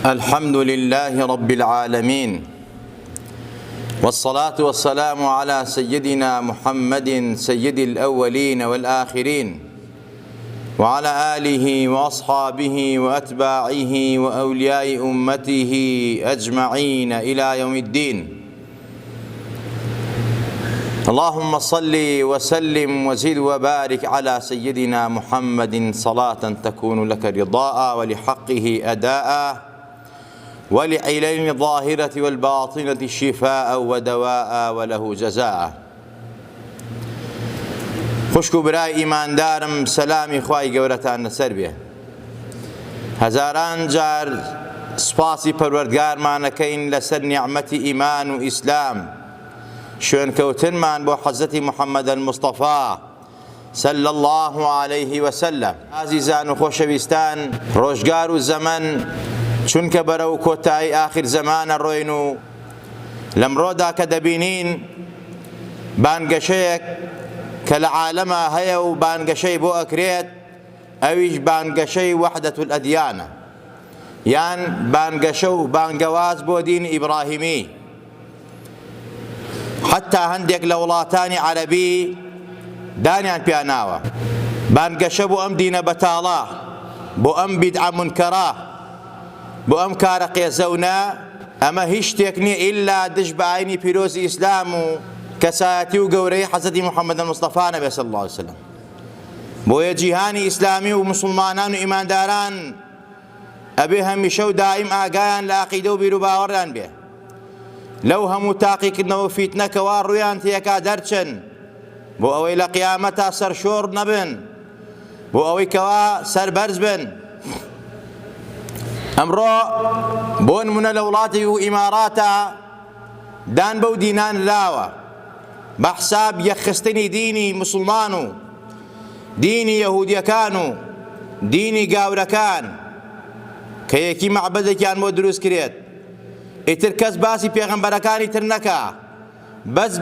الحمد لله رب العالمين، والصلاة والسلام على سيدنا محمد سيد الأولين والآخرين، وعلى آله وأصحابه وأتباعه وأولياء أمته أجمعين إلى يوم الدين. اللهم صل وسلم وزد وبارك على سيدنا محمد صلاة تكون لك رضاء ولحقه أداء ولعلل الظاهرة والباطنة شفاء ودواء وله جزاء. خوشکو برای ئیماندارم، سەلامی خوای گەورەتان لەسەر بێ. هەزاران جار سپاسی پەروەردگارمانەکەین لەسەر نیعمەتی ئیمان و ئیسلام، شوێنکەوتنمان بۆ حەزەتی محەممەد المستەفا صلی الله عليه وسلم. عزیزان و خۆشەویستان، ڕۆژگار و زەمەن چونکە بەرەو کۆتایی ئاخر زەمانە ڕۆین و لەمڕۆدا کە دەبینین بانگەشەیەک کە لە عالەما هەیە و بانگەشەی بۆ ئەکرێت، ئەویش بانگەشەی وەحدەت الئەدیانە، یان بانگەشە و بانگەواز بۆ دینی ئیبراهیمی. حتا هەندێک لە وڵاتانی عەرەبی دانیان پیاناوە بانگەشە بۆ ئەم دینە بەتاڵە، بۆ ئەم بیدعە مونکەرە، بۆ ئەم کارە قێزەونە، ئەمە هیچ شتێک نییە ئیلا دژ بە ئاینی پیرۆزی ئیسلام و کەسایەتی و گەورەی حەزەتی محەممەد المستەفا نەبێ صلی الله علیه وسلم. بۆیە جیهانی ئیسلامی و مسلمانان و ئیمانداران ئەبێ هەمیشە و دائیم ئاگایان لە عەقیدە و بیر و باوەڕیان بێ، لەو هەموو تاقیکردنەوە فیتنەکەوە ڕوویان تێکا دەرچن، بۆ ئەوەی لە قیامەتا سەرشۆڕ نەبن، بۆ ئەوەی کەوا سەربەرز بن. ئەمڕۆ بۆ نمونە لە وڵاتی و ئیماراتە دان بەو دینان لاوە بە حساب یەخستنی دینی مسلمان و دینی یەهودیەکان و دینی گاورەکان کە یەکی مەعبەدێکیان بۆ دروست کرێت. ئیتر کەس باسی پێغەمبەرەکانی تر نەکا، بەس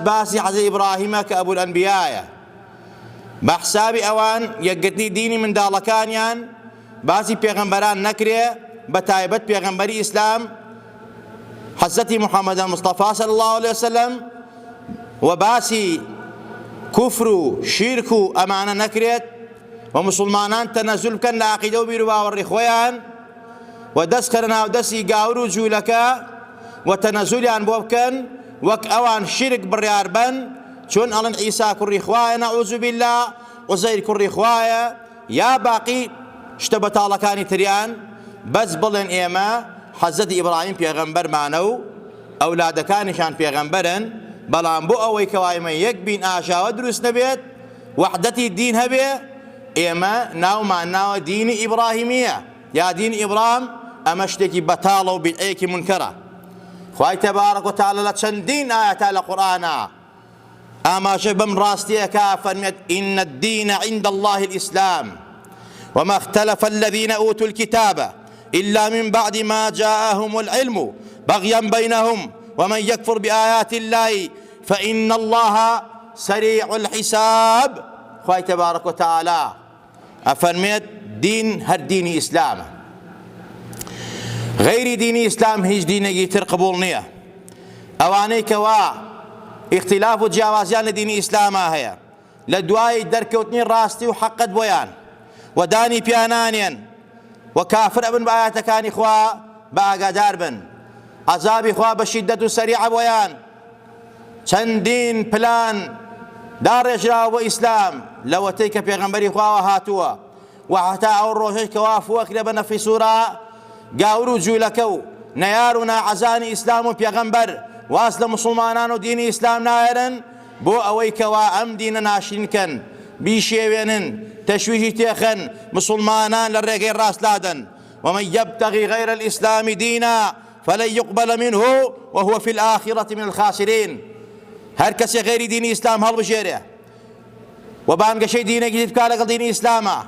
باسی حەزەتی ئیبراهیمە کە ئەبوو ئەنبیایە. بە حسابی ئەوان یەکگرتنی دینی منداڵەکانیان باسی پێغەمبەران نەکرێ، بە تایبەت پێغەمبەری ئیسلام حەزەتی محەممەد المستەفا صلی الله عليه وسلم، و باسی کوفر و شیرک و ئەمانە نەکرێت، و مسلمانان تەنەزول بکەن لە عەقیدە و بیر و باوەڕی خۆیان، و دەستکەنە ناو دەستی گاور و جوولەکە و تەنەزولیان بۆ بکەن، وەک ئەوان شیرک بڕیار بن، چۆن ئەڵێن عیسا کوڕی خوایە نەعوذ بالله، عوزەیر کوڕی خوایە، یا باقی شتە بەتاڵەکانی تریان، بەس بڵێن ئێمە حەزەتی ئیبراهیم پێغەمبەرمانە و ئەولادەکانیشان پێغەمبەرن، بەڵام بۆ ئەوەی کەوا ئێمە یەک بین ئاشاوە دروست نەبێت، وەحدەتی دین هەبێ، ئێمە ناومان ناوە دینی ئیبراهیمیە یا دینی ئیبراهیم. ئەمە شتێکی بەتاڵە و بیدعەیەکی مونکەرە. خوای تەبارەک و تەعالا لە چەندین ئایەتە لە قورئانە ئاماژە بەم ڕاستیەکە فەرمێت: ئین الدین عند الله الإسلام وما اختلف الذين أوتوا الكتاب إلا من بعد ما جاءهم العلم بغيا بينهم ومن يكفر بآيات الله فإن الله سريع الحساب. خوای تبارک و تعالی ئەفەرمێت دین هەر دینی ئیسلامە، غەیری دینی ئیسلام هیچ دینێکی تر قبوڵ نییە. ئەوانەی کەوا ئیختیلاف و جیاوازیان لە دینی ئیسلاما هەیە، لە دوای دەرکەوتنی ڕاستی و حەقت بۆیان و دانی پیانانیان و کافر ئەبن بە ئایەتەکانی خوا، بە ئاگادار بن، عەزابی خوا بە شیددەت و سەریعە بۆیان. چەندین پلان داڕێژراوە بۆ ئیسلام لەوەتەی کە پێغەمبەری خواوە هاتووە، و هەتا ئەو ڕۆژەی کەوا فوەکرێ بە نەفی سوورە گاور و جوولەکە و نەیار و ناعەزانی ئیسلام و پێغەمبەر واز لە مسلمانان و دینی ئیسلام نایەرن، بۆ ئەوەی کەوا ئەم دینە ناشرینکەن، بیشێوێنن، تەشویشی تێخەن، مسلمانان لە ڕێگەی ڕاستلادن. ومن يبتغي غير الإسلام دينا فلن يقبل منه وهو في الآخرة من الخاسرين. هەر کەسێ غێری دینی ئیسلام هەڵبژێرێ و بانگەشەی دینێکی بکا لەگەڵ دینی ئیسلامە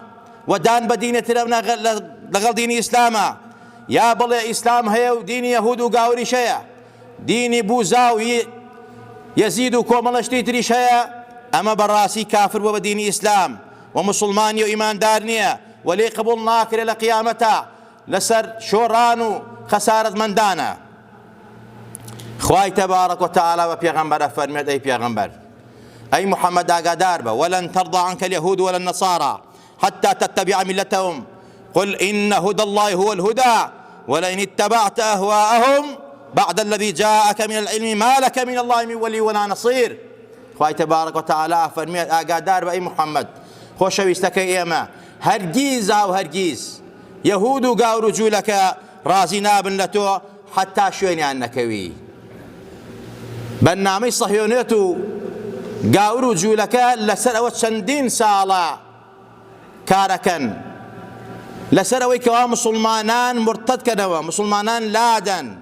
و دان بە دینە ترە لەگەڵ دینی ئیسلامە، یا بڵێ ئیسلام هەیە و دینی یەهود و گاوریش هەیە، دینی بوزا و یەزید و کۆمەڵەشتی تریش هەیە، ئەمە بەڕاستی کافر بووە بە دینی ئیسلام و مسلمانی و ئیماندار نییە، ولی قبول ناکرێت لە قیامەتە لسر شوران خسارة من دانا. خواهي تبارك وتعالى وبيغمبر فرميت أي بيغمبر أي محمد أقادار با ولن ترضى عنك اليهود ولا النصارى حتى تتبع ملتهم قل إن هدى الله هو الهدى ولئن اتبعت أهواءهم بعد الذي جاءك من العلم ما لك من الله من ولي ولا نصير. خواهي تبارك وتعالى فرميت أقادار با أي محمد خوشويستك إيما هرگيز أو هرگيز يهود قاو رجولك رازي نابن لتو حتى شويني أنكوي برنامج صهيونيتو قاو رجولك لسر أو چندين سالا كاركن لسر أوي كوا مسلمانان مرتد كنوا مسلمانان لادن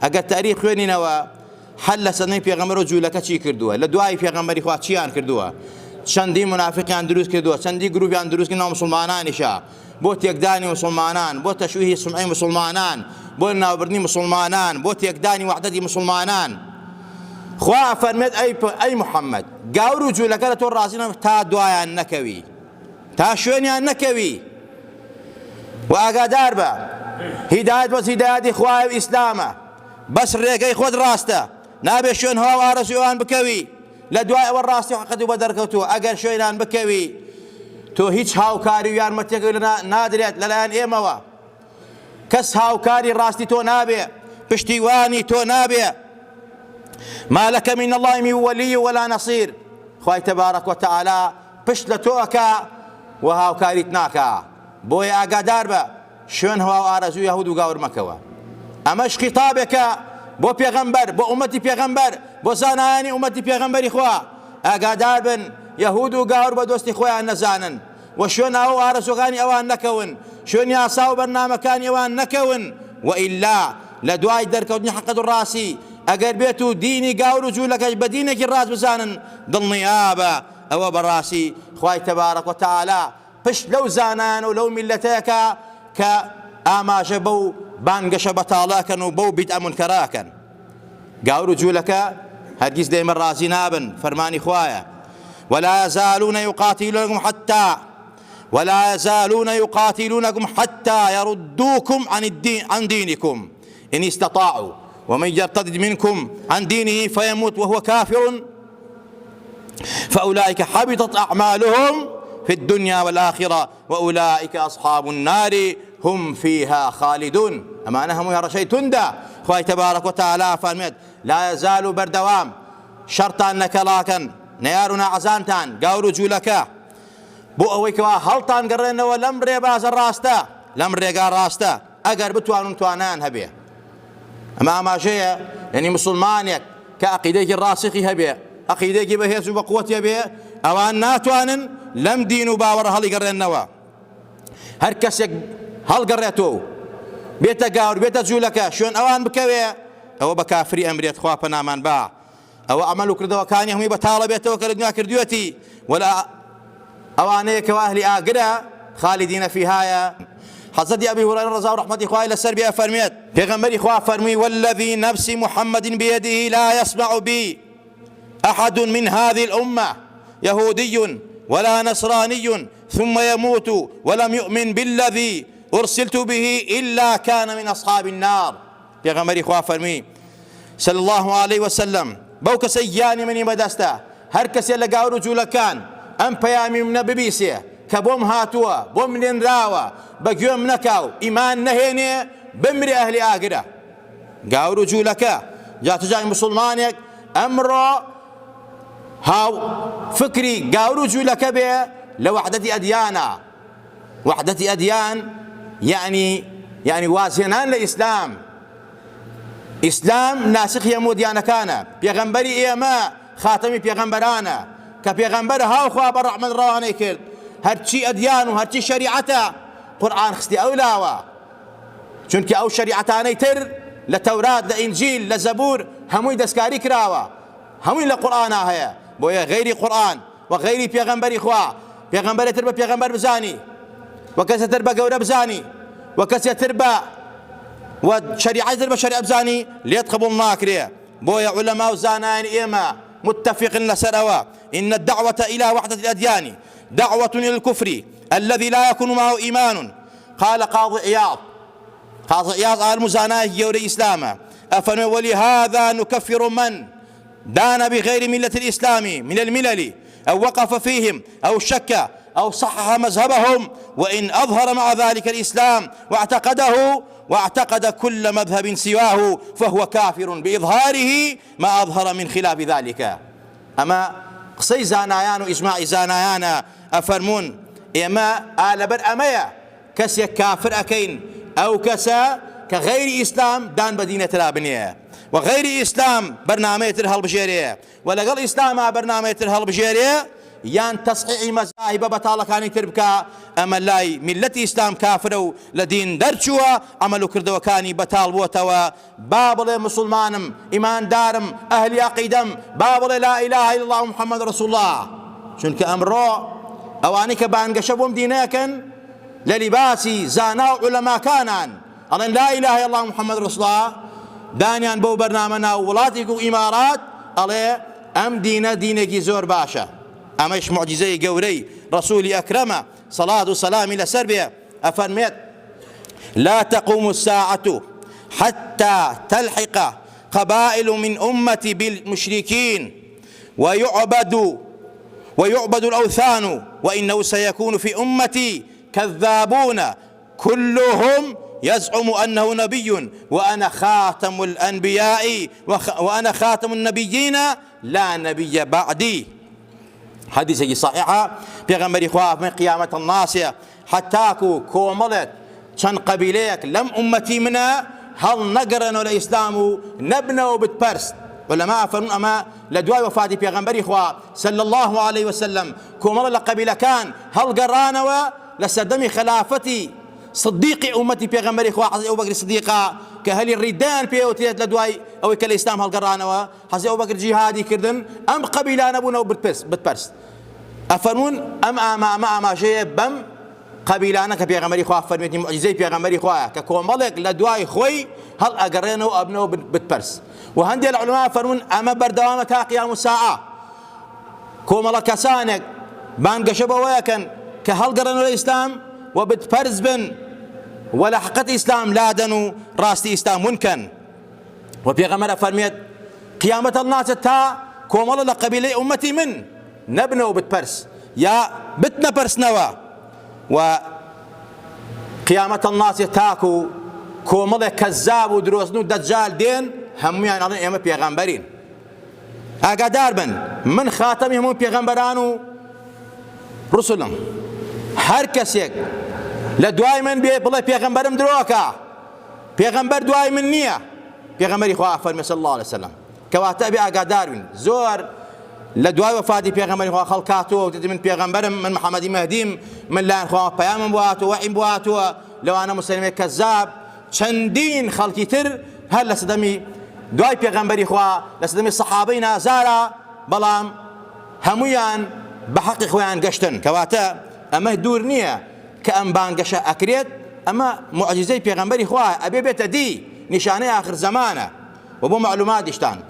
اگر تاريخ خويني نوا حل سنين پیغمبر رجولك چی کردوه لدوای پیغمبری خواه چیان کردوه چندی منافقیان دروست کردوه چندی گروپیان دروست کردوه مسلمانانشا بۆ تێکدانی مسلمانان بۆ تەشویهی سمعی مسلمانان بۆ ناوبردنی مسلمانان بۆ تێکدانی وحدەتی مسلمانان. خوا فەرمێت ئەی محەممەد گاور و جوولەکە لە تۆ ڕازی تا دوایان نەکەوی تا شوێنیان نەکەوی و ئاگادار بە هیدایەت بەس هیدایەتی خوایە و ئیسلامە بەس ڕێگەی خۆت ڕاستە نابێ شوێن هەوا و ئارەزویان بکەوی لە دوای ئەوە ڕاستی و حەقەت و بەدەرکەوتووە ئەگەر شوێنیان بکەوی تۆ هیچ هاوکاری و یارمەتیەک نادرێت لەلایەن ئێمەوە کەس هاوکاری ڕاستی تۆ نابێ پشتیوانی تۆ نابێ ما لك من الله من ولي ولا نصير. خوای تبارك وتعالى پشت لە تۆ ئەکا و هاوکاریت ناکا بۆیە ئاگادار بە شوێن هەوا و ئارەزوو یەهود و گاور مەکەوە. ئەمەش خیتابێکە بۆ پێغەمبەر بۆ ئومەتی پێغەمبەر بۆ زانایانی ئومەتی پێغەمبەری خوا ئاگادار بن یەهود و گاور بە دۆستی خۆیان نەزانن و شوێن ئاو و ئارەزوەکانی ئەوان نەکەون شوێن یاسا و بەرنامەکانی ئەوان نەکەون وئیلا لە دوای دەرکەوتنی حەقەت و ڕاستی ئەگەر بێت و دینی گاور و جوولەکەش بە دینێکی ڕاست بزانن دڵنیابە ئەوە بەڕاستی خوای تەبارەک وتەعالا پشت لەو زانان و لەو میلەتەیەکە کە ئاماژە بەو بانگەشە بەتاڵاکەن و بەو بیدعە مونکەراکەن. گاور و جوولەکە هەرگیز لێمە ڕازی نابن فەرمانی خوایە ولا يزالون يقاتلونكم حتى يردوكم عن دينكم إن استطاعوا ومن يرتد منكم عن دينه فيموت وهو كافر فأولئك حبطت أعمالهم في الدنيا والآخرة وأولئك أصحاب النار هم فيها خالدون. أما أنهم يا رشي تندى خوي تبارك وتعالى فرمت لا يزال بردوام شرطا نكلاكا نيارنا عزانتان قاورو جولكا بۆ ئەوەی کەوا هەڵتان گەڕێنەوە لەم ڕێبازە ڕاستە لەم ڕێگا ڕاستە ئەگەر بتوانن توانان هەبێ. ئەمە ئاماژەیە یعنی مسلمانێک کە عەقیدەیەکی ڕاسخی هەبێ عەقیدەیەکی بەهێز و بەقووەت هەبێ ئەوان ناتوانن لەم دین و باوەڕە هەڵیگەڕێنەوە. هەر کەسێک هەڵگەڕێتەوە بێتە گاور بێتە جوولەکە شوێن ئەوان بکەوێ ئەوە بە کافری ئەمرێت خوا پەنامان با ئەوە ئەمەل و کردەوەکانی هەمووی بەتاڵە بێتەوە کە لە دنیا کردوێتی ولا ئەوانەیە کەوا ئەهلی ئاگرە خالدین فیهایە. حضرت أبي هريرة رضي الله عنه خواه لسر بها فرميت پیغمبری خواه فرمي والذي نفس محمد بيده لا يسمع بي أحد من هذه الأمة يهودي ولا نصراني ثم يموت ولم يؤمن بالذي أرسلت به إلا كان من أصحاب النار. پیغمبری خواه فرمي صلى الله عليه وسلم بوك سياني مني بدسته هر کسی لقاو رجول كان أم بيامي من ببيسيه كبوم هاتوا بوم نراوا بقيوم نكاو إيمان نهيني بمري أهل آقرة قاو رجولك جات جاي مسلمانك أمره هاو فكري قاو رجولك به لوحدة أديانا وحدة أديان يعني وازنان لإسلام إسلام ناسخ يمو ديانا كان بيغنبري إيما خاتمي بيغنبرانا كبيغنبر هاو خواب الرحمن رواني كرد هرچی ئەدیان و هەرچی شەریعەتە قورئان خستی ئەولاوە چونکە ئەو شەریعەتانەی تر لە تەورات لە ئینجیل لە زەبور هەمووی دەستکاری کراوە هەمووی لە قورئانە هەیە بۆیە غەیری قورئان و غەیری پێغەمبەری خوا پێغەمبەرێتر بە پێغەمبەر بزانی و کەسێتر بە گەورە بزانی و کەسێتر بە و شەریعەتر بە شەریعە بزانی لێت قبوڵ ناکرێ. بۆیە عولەما و زانایان ئێمە متفقن لەسەرەوە إن الدعوة إلى وحدة الأديان دعوة إلى الكفر الذي لا يكون معه إيمان. قال قاضي عياض ياز المزاناة يوري إسلامه أفن ولهذا نكفر من دان بغير ملة الإسلام من الملل أو وقف فيهم أو شك أو صحح مذهبهم وإن أظهر مع ذلك الإسلام واعتقد كل مذهب سواه فهو كافر بإظهاره ما أظهر من خلاف ذلك. أما قصي زانایان و ئیجماعی زانایانە ئەفەرمون ئێمە ئالەبەر ئەمەیە کەسێک کافر ئەکەین ئەو کەسە کە غەیری ئیسلام دان بە دینەترا بنێ و غەیری ئیسلام بەرنامەیەتر هەڵبژێرێ و لەگەڵ ئیسلاما بەرنامەیەتر هەڵبژێرێ یان تەصحیحی مەذاهیبە بەتاڵەکانی تر بکە ئەمە لای میلەتی ئیسلام کافرە و لە دین دەرچووە ئەمەل و کردەوەکانی بەتاڵ بووەتەوە. با بڵێ مسلمانم ئیماندارم ئەهلی عەقیدەم با بڵێ لا ئیلاهە ئیلا الله محەممەد ڕەسوول الله. چونکە ئەمڕۆ ئەوانەی کە بانگەشە بۆم دینەکەن لە لیباسی زانا و عولەماکانان ئەڵێن لا ئیلاهە ئیلا الله محەممەد ڕەسوول الله دانیان بەو بەرنامە ناو وڵاتێک و ئیمارات ئەڵێ ئەم دینە دینێکی زۆر باشە. ئەمەش معجزەی گەورەی ڕەسوولی ئەکرەمە سەڵات و سەلامی لەسەر بێ ئەفەرمێت لا تقوم الساعة حتى تلحق قبائل من أمتي بالمشركين ويعبد الأوثان وإنه سيكون في أمتي كذابون كلهم يزعم أنه نبي وأنا خاتم الأنبياء وأنا خاتم النبيين لا نبي بعدي. حديثي صحيحة بيغمبري خواه من قيامة الناصية حتاكو كوملت شن قبيليك لم أمتي منا هل نقرن ولا إسلام نبنو بتبرس علماء فرمون أما لدواء وفاة بيغمبري خواه صلى الله عليه وسلم كومل لقبيلة كان هل قرانوا لسدمي خلافتي صديقي أمتي بيغمبري خواه حزي أبو بكر الصديقة كهل الردان بيوتيت لدواي أو كالإسلام هل قرانوا حزي أبو بكر جهادي كردن أم قبيلة نبونا بتبرس أفرمون أما شيء بم قبيلانا كبيغمبري خواه فرميتني معجزي بيغمبري خواه ككومبلك لدواي خوي هل أقرينو أبنو بتبرس. وهندي العلماء فرمون أما بردوامة قيام الساعة كوملا كسانك بانقشبه ويكن كهل قرنوا الإسلام وبتبرز بن ولا حقت إسلام لا دنو راستي إسلام ممكن. وبيغمبر فرميت قيامة الناس تا كوملا لقبيلة أمتي من نبنو بتبرس يا بتنا برس نوا وقيامة الناس تاكو كومل كذاب ودروسنو دجال دين هم يعني أظن إما بيغمبرين أقدار من خاتمهم بيغمبرانو رسلهم هر كسيك لدواي من بلا بيغمبرم دروكا بيغمبر دواي من نية بيغمبري خواه فرمي صلى الله عليه وسلم كواتا بأقدار زور لدواي وفادي بيغمبري خوا خلقاتو من بيغمبرم من محمد مهديم من لان خوا بيام بواتو وحي بواتو لو انا مسلم كذاب چندين خلقي تر هل لسدمي دواي بيغمبري خوا لسدمي صحابينا زارا بلام هميان بحق خوان قشتن كواتا اما دور نيه كأن بانقشا اكريت اما معجزي بيغمبري خوا ابي بيت دي نشانه اخر زمانه وبو معلومات اشتان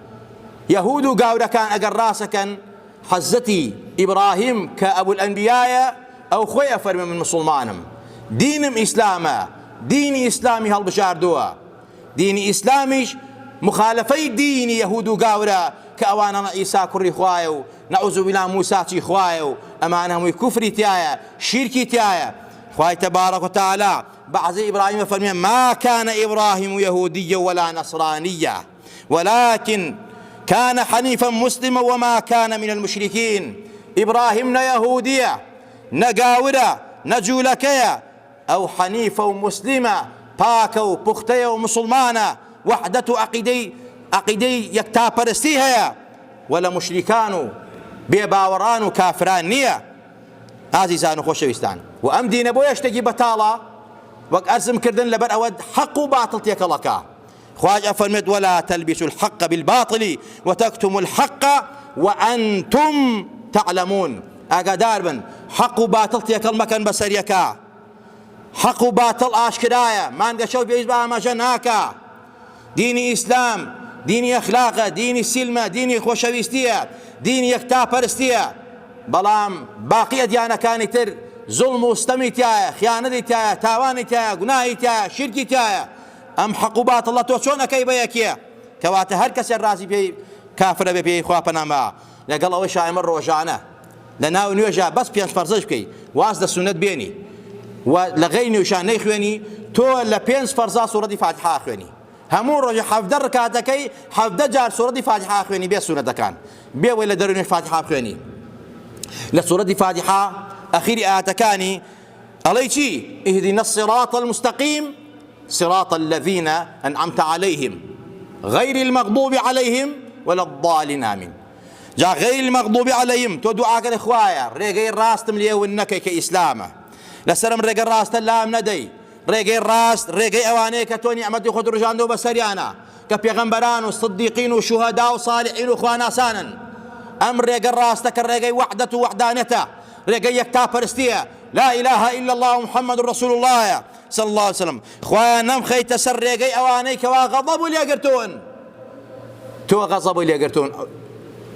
يهود قاورا كان أقر راسكا حزتي إبراهيم كأبو الأنبياء أو خويا فرمي من مسلمانم دينم إسلاما ديني إسلامي هالبشار دوا ديني إسلاميش مخالفي ديني يهود قاورا كأوانا عيسى كري خوايو نعوذ بالله موسى تي خوايو أمانهم كفري تيايا شركي تيايا خواي تبارك وتعالى بعد إبراهيم فرمي ما كان إبراهيم يهوديا ولا نصرانيا ولكن كان حنيفا مسلما وما كان من المشركين. إبراهيم يهودية نقاورة نجولكية أو حنيفة ومسلمة باكا وبختية ومسلمانة وحدة عقيدي يكتابرستيها ولا مشركان بيباوران وكافران نية عزيزان وخوشويستان وأم دين أبو يشتكي بطالة وك أرسم كردن لبر أود حق وباطل تيكالكا خواجة فرمت ولا تلبسوا الحق بالباطل وتكتموا الحق وأنتم تعلمون. أقدار بن حق وباطل تيكال مكان بسريكا حق وباطل آشكرايا ما نقشوا بإجباء ما جناكا ديني إسلام ديني أخلاق ديني سلمة ديني خوشويستية ديني يكتابرستية بلام باقية ديانا كان تر ظلم وستمي تيايا خيانة تيايا تاواني تيايا قناهي تيايا شركي تيايا ئەم حەق و باتڵە تۆ چۆن ئەەکەی بە یەکیە کەواتە هەر کەسێ ڕازی پێی کافرە بێ پێی خوا پەنامە لەگەڵ ئەوەی شایمە ڕۆژانە لە ناو نوێژە بەس پێنج فەرزەش بکەی واز لە سونەت بێنی و لە غەیری نوێژان نەیخوێنی تۆ لە پێنج فەرزا سوورەتی فاتحە خوێنی هەموو ڕۆژێ 17 ڕکاتەکەی 17 جار سوورەتی فاتحە خوێنی بێ سونەتەکان بێ وەی لە دەرونی فاتحە خوێنی لە سوورەتی فاتحە ئەخیری ئاەتەکانی ئەڵێی چی اهدنا الصراط المستقيم صراط الذين أنعمت عليهم غير المغضوب عليهم ولا الضالين آمين جا غير المغضوب عليهم تو دعاء كده خوايا ريغي راستم ليه ونكي كإسلامه لسرم ريغي راست اللام ندي ريغي راست ريغي اواني كتوني عمدي خود رجاندو بسريانا كبيغمبران والصديقين والشهداء والصالحين واخوانا سانا ام ريغي راست كريغي وحدته وحدانته ريغي يكتا فرستيه لا اله الا الله محمد رسول الله صلى الله عليه وسلم خوايا نم خيت سر ريغي اواني كوا غضب لي قرتون تو غضب لي قرتون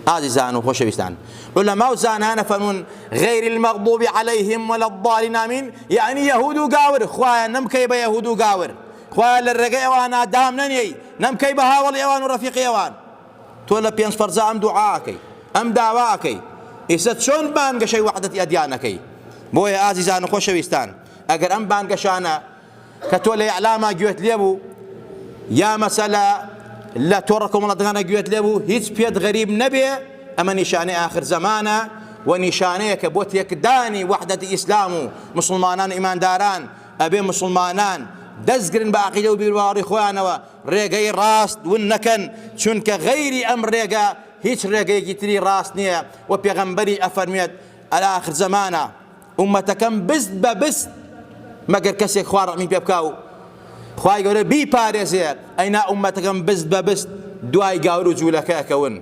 عزيزان وخوشويستان علماء زانان فنون غير المغضوب عليهم ولا الضالين آمين يعني يهود وقاور خوايا نمكي بيهود وقاور خوايا للرقاء وانا دام نني نمكي بهاول ايوان ورفيق ايوان تولى بينس فرزا ام دعاكي ام دعواكي إسات شون بانقى شي وحدة أديانكي بويا عزيزان وخوشويستان اگر ام بانقى شانا كتولى اعلاما جوت ليبو يا مسألة لا توركم الله دغنا جوت لبو هيج بيد غريب نبي اما نشاني اخر زمانه ونشانه كبوت يكداني وحده اسلام مسلمانان ايمان داران ابي مسلمانان دزقرن بعقيده وبالواري خوانوا ريغي راست ونكن شنك غير امر ريغا هيج ريغي جتري راستنيه وبيغمبري افرميت على اخر زمانه امتكم بس مگر كسي خوار مي بيبكاو خواهی گەورە بیپارێزێ ئەینا ئومەتەکەم بست بە بست دوای گاور و جوولەکەکەون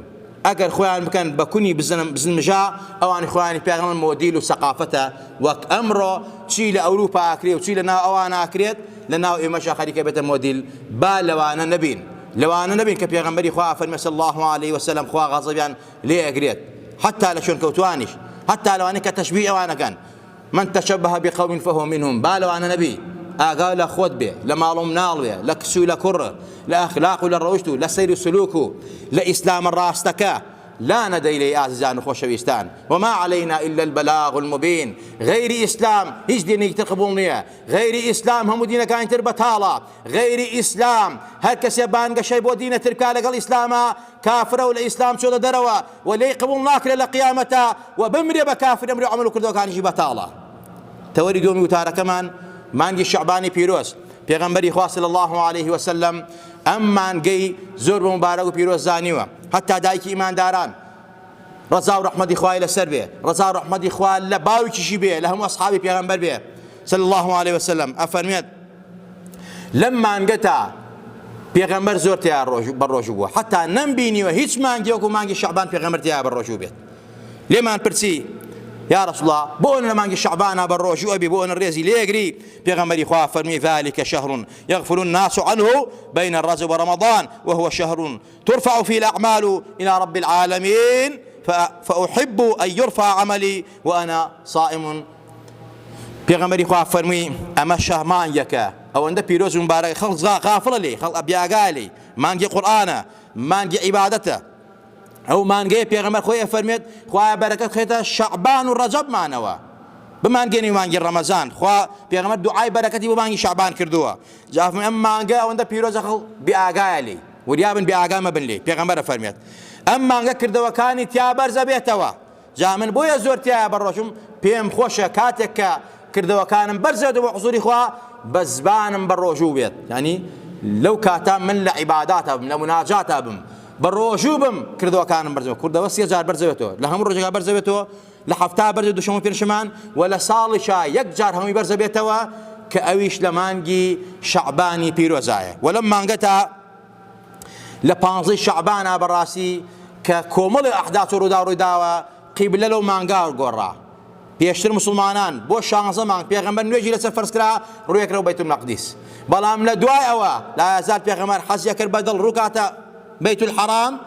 ئەگەر خۆیان بکەن بە کونی بزنمژا ئەوانی خۆیانی پێغەمبەر مۆدیل و سەقافەتە وەک ئەمڕۆ چی لە ئەوروپا ئاکرێ و چی لە ناو ئەوان ئاکرێت لە ناو ئێمەشا خەریکە بێتە مۆدیل با لەوانە نەبین کە پێغەمبەری خوا فەرمێ صلی الله عليه وسلم خوا غەزەبیان لێ ئەگرێت حتا لە شوێن کەوتوانیش حتا لەوانەی کە تەشبیه ئەوانەکەن من تشبه بقوم فهو منهم با لەوانە نەبی ئاگا لە خۆت بێ لە ماڵ و مناڵ بێ لە کچ و لە کوڕ لە ئەخلاق و لە ڕەوشت و لە سەیر و سلوک و لە ئیسلامە ڕاستەکە لا ندەی لێی ئازیزان و خۆشەویستان وما علينا إلا البلاغ المبين غير إسلام هیچ دینێکی تر قبول نییە غير إسلام هەموو دینەکانی تر بەتاڵە غير إسلام هەر کەسێ بانگەشەی بۆ دینە تر بکا لەگەڵ ئیسلامە کافرە و لە ئیسلام چۆتە دەرەوە و لێی قبول ناکرێت لە قیامەتە و بمرێ بە کافر ئەمرێ عەمەل و کردەوەکانیشی بەتاڵە تەوەری دووەمی وتارەکەمان مانگی شعبانی پیرۆز پێغەمبەری خوا صلی الله عليه وسلم ئەم مانگەی زۆر بە مبارەک و پیرۆز زانیوە حتا دایکی ئیمانداران ڕەزا و ڕەحمەتی خوای لەسەر بێ ڕەزا و ڕەحمەتی خوا لە باوکیشی بێ لە هەموو ئەصحابی پێغەمبەر بێ صلی الله عليه وسلم ئەفەرمێت لەم مانگەتا پێغەمبەر زۆر تیا بەڕۆژ بووە حتا نەمبینیوە هیچ مانگی وەکو مانگی شعبان پێغەمبەر تیا بەڕۆژ بێت لێمان پرسی يا رسول الله بون لما شعبان بالروج وابي بون الرزي ليجري بيغمري خوا فرمي ذلك شهر يغفل الناس عنه بين الرجب ورمضان وهو شهر ترفع فيه الاعمال الى رب العالمين فاحب ان يرفع عملي وانا صائم بيغمري خوا فرمي اما شهمان يكا او عند بيروز مبارك خلص غافل لي خلق ابيا قالي مانجي قرانه مانجي عبادته ئەو مانگەیە پێغەمبەر خۆی فەرمێت خوایە بەرەکەت خێتە شەعبان و ڕەجەب مانەوە بمانگەێنی مانگی ڕەمەزان خوا پێغەمبەر دوعای بەرەکەتی بۆ مانگی شەعبان کردووە جا ئەم مانگە ئەوەندە پیرۆزە خەڵ بێئاگایە لێی وریابن بێئاگا مەبن لێی پێغەمبەرە فەرمێت ئەم مانگە کردەوەکانی تیا بەرزە بێتەوە جا من بۆیە زۆر تایە بەڕۆژم پێم خۆشە کاتێک کە کردەوەکانم بەرزێت بۆ حوزوری خوا بە زبانم بەڕۆژوو بێت یعنی لەو کاتە من لە عیباداتە بم لە مناجاتە بم بەڕۆژوو بم کردەوەکانم بەرزەوە کردەوە 30 جار بەرزەوێتەوە لە هەموو ڕۆژێکا بەرزەوێتەوە لە هەفتا بەرزێت دووشەمە و پێنجشەمان و لە ساڵیشا یەک جار هەمووی بەرزە بێتەوە کە ئەویش لە مانگی شەعبانی پیرۆزایە وەلەم مانگەتا لە 15 شەعبانە بەڕاستی کە کۆمەڵی ئەحداث و ڕووداوە قیبلە لەو مانگا گۆڕا پێشتر مسلمانان بۆ 16 مانگ پێغەمبەر نوێژی لەسەر فەرزکرا ڕوویەکرا بەیت المەقدیس بەڵام لە دوای ئەوە لا یازال پێغەمبەر حەزیە کرد بەدڵ ڕووکاتە بيت الحرام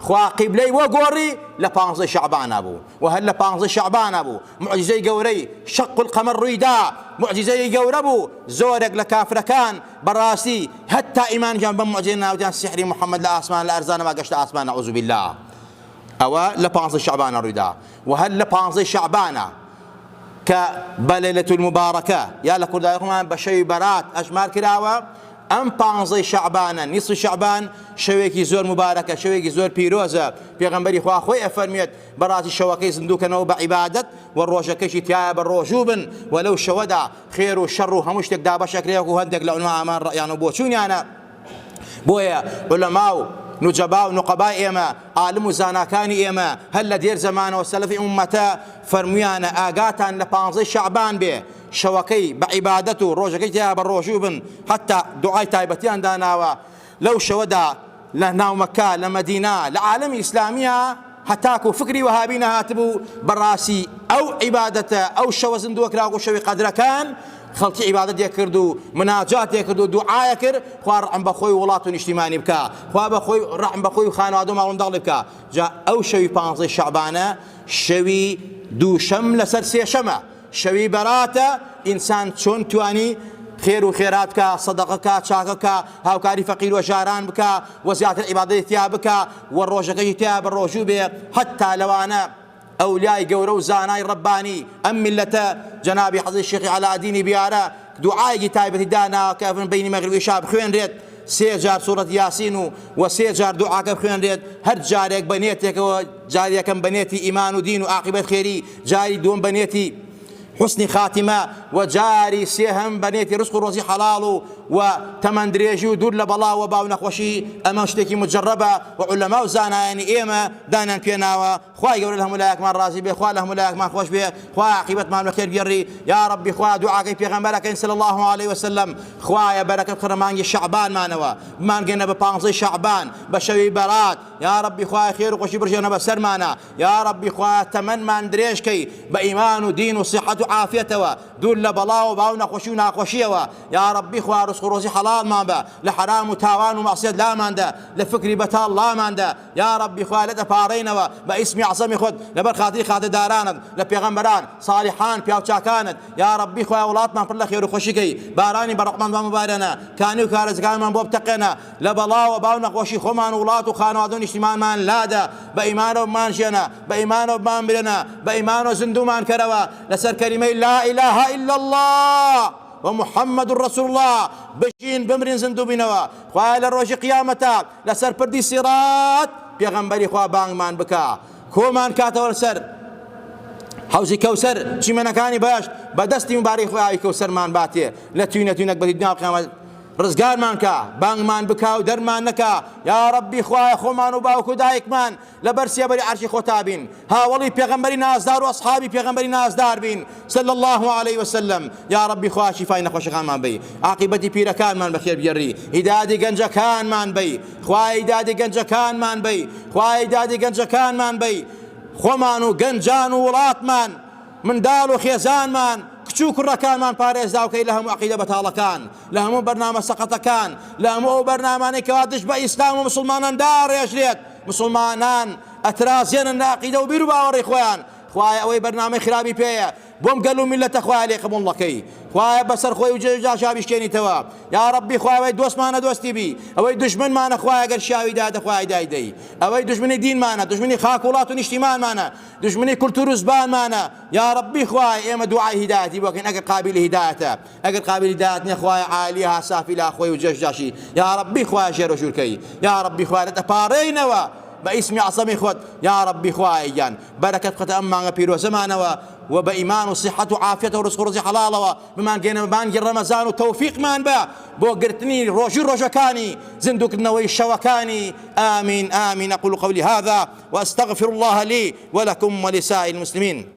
خوا قبلەی وە گۆڕی لە 15 شعبان بوو و هەر لە 15 شعبان بوو معجزەی گەورەی شق القەمەر ڕوویدا معجزەی گەورە بوو زۆرێک لە کافرەکان بەڕاستی هەتا ئیمانیان بە معجزەی ناودیان سحری محەممەد لە ئاسمان لە ئەرزانەوە گەشتە ئاسمان نەعوذ بالله ئەوە لە 15 شعبان ڕوویدا و هەر لە 15 شعبانە کە بە لەیلەة المبارەکە یا لە کوردایەکمان بە شەوی بەرات ئەژمار کراوە ئەم 15 شعبانە نیصف شعبان شەوێکی زۆر مبارەکە شەوێکی زۆر پیرۆزە پێغەمبەری خوا خۆی ئەفەرمێت بەڕاستی شەوەکەی زندووکەنەوە بە عیبادەت و ڕۆژەکەشی تایە بە ڕۆژوو بن و لەو شەوەدا خێر و شەڕ و هەموو شتێک دابەشەکرێک و هەندێک لە عولەما ڕەیان و بۆچوونیانە بۆیە عولەما و نجباء و نقباء ئێمە عالم و زاناکانی ئێمە هەر لە دێر زەمانەوە سەلەفی ئومەتە فەرمویانە ئاگاتان لە 15 شعبان بێ شەوەکەی بە عیبادەت و ڕۆژەکەی تیا بە ڕۆژوو بن حتا دوعای تایبەتیان داناوە لەو شەوەدا لە ناو مەکە لە مەدینە لە عالەمی ئیسلامیە هەتاکو فکری وهابی نەهاتبوو بەڕاستی ئەو عیبادەتە ئەو شەوە زندووەکراوە و شەوی قەدرەکان خەڵکی عیبادەت کرد و مناجات کرد و دوعای کرد خوا ڕەحم بە خۆی وڵات و نیشتیمانی بکە خوا ڕەحم بە خۆی و خانەوادە و ماڵ منداڵی بکە جا ئەو شەوی 15 شعبانە شەوی دووشەم لەسەر سێشەمە شەوی بەراتە ئینسان چۆن توانی خێر و خێرات بکە سەدەقەکە چاکەکە هاوکاری فەقیر و ژاران بکە و زیاتر عیبادەتی تیا بکە و ڕۆژەکەی تیا بە ڕۆژوو بێ هەتا لەوانە ئەولیای گەورە و زانای ڕەبانی ئەم میلەتە جەنابی حەزرەتی شێخی عەلاءالدینی بیارە دوعایەکی تایبەتی دانا کە بەینی مەغریب و عیشا بخوێنرێت 3 جار سوورەت یاسین و 3 جار دوعاکە بخوێنرێت هەر جارێک بەنێتێکەوە جاری یەکەم بەنێتی ئیمان و دین و عاقبەت خێری جاری دووەم بەنێتی حسنی خاتمە و جاری سێهەم بەنێتی ڕزق و ڕۆزی حەڵاڵ و تەمەن درێژی و دوور لە بەڵا و باو نەخۆشی ئەمە شتێکی مجربە و عولەما و زانایانی ئێمە دانیان پێناوە خوای گەورە لە هەموو لایەکمان ڕازی بێ خوا لە هەموو لایەکمان خۆش بێ خوا عاقبەتمان بەخێر بگێڕی یا ربی خوا دوعاکەی پێغەمبەرەکەین صلی الله علیه وسلم خوایە بەرەکەت خڕە مانگی شعبانمانەوە بمانگەنە بە 15 شعبان بە شەوی بەرات یا ربی خوای خێر و خۆشی بڕژێنە بەسەرمانە یا ربی خوا تەمەنمان درێژکەی بە ئیمان و دین و صحەت و عافیەتەوە دوور لە بەڵا و باو نەخۆشی و ناخۆشیەوە یا ربی خوا ڕزق و ڕۆزی حەڵاڵمان بە لە حرام و تاوان و مەعسیەت لاماندا لە فکری بەتاڵ لاماندا یا ربی خوا لە دەپاڕێنەوە بە ئیسمی عەزەمی خۆت لەبەر خاتری خاتردارانت لە پێغەمبەران ساڵحان پیاوچاکانت یا ربی خوا وڵاتمان پڕ لە خێر و خۆشیکەی بارانی بەڕەحمانمان ببارێنە کانی و کارەزگانمان بۆ بتەقێنە لە بەڵا و باو نەخۆشی خۆمان و وڵات و خانەوادە و نیشتیمانمان لادا بە ئیمانەوە بمان ژێنە بە ئیمانەوە بمان برێنە بە ئیمانەوە زیندوومان کەرەوە لەسەر کەلیمەی لا إله إلا الله ومحمد رسول الله بشين بمرين زندو بينوا خواه لروج قيامتا لسر پردي صراط پیغمبری خواه بانگمان بکا کومان کاتا ورسر حوزی کوسر چی منکانی باش بدستی مبارک خواه کوسر من باتی لتوینتوینک بدی دنیا قیامت ڕزگارمان کە بانگمان بکا و دەرمان نەکا یا ربی خوایە خۆمان و باوک و دایکمان لەبەر سێبەری عەرشی خۆتا بین هاوڵی پێغەمبەری نازدار و ئەصحابی پێغەمبەری نازدار بین صلی الله علیه وسلم یا ربی خوا شیفای نەخۆشەکانمان بی عاقبەتی پیرەکانمان بەخێر بگێڕی هیداەتی گەنجەکانمان بی خوای هیداەتی گەنجەکانمان بی خوای هیداەتی گەنجەکانمان بی خۆمان و گەنجان و وڵاتمان منداڵ و خێزانمان کچوو کوڕەکانمان پارێزداوکەی لە هەموو عەقیدە بەتاڵەکان لە هەموو بەرنامە سەقەتەکان لە هەموو ئەو بەرنامانەی کەوا دژ بە ئیسلام و مسلمانان داڕێژرێت مسلمانان ئەترازێنن لە عەقیدە و بیر و باوەڕی خۆیان خوایە ئەوەی بەرنامەی خراپی پێیە بۆم گەل و میلەتە خوایە لێ قبوڵەکەی خوایە بەسەر خۆی و جێژا شاوی شکێنیتەوە یا ربی خوایە ئەوەی دۆستمانە دۆستی بی ئەوەی دژمنمانە خوایە گەر شاوی دادە خوای دایدەی ئەوەی دژمنی دینمانە دژمنی خاک وڵات و نیشتیمانمانە دژمنی کولتور و زبانمانە یا ربی خوایە ئێمە دوعای هیدایەتی بۆکەین ئەگەر قابلی هیدایەتە ئەگەر قابلی هیدایەت نییە خوایە عالیها سافی لا خۆی و جێژاشی یا ربی خوایە ژێر و ژوورکەی یا ربی خوایە دەپارڕێینەوە باسم عصمي خود يا ربي خوايان بركة قد أما بيرو زمانه وبإيمان وصحة وعافية ورزق ورزق حلاله بما جينا بانجي رمضان وتوفيق مان با بوقرتني روجكاني زندوك النوي الشوكاني آمين آمين أقول قولي هذا وأستغفر الله لي ولكم ولسائر المسلمين.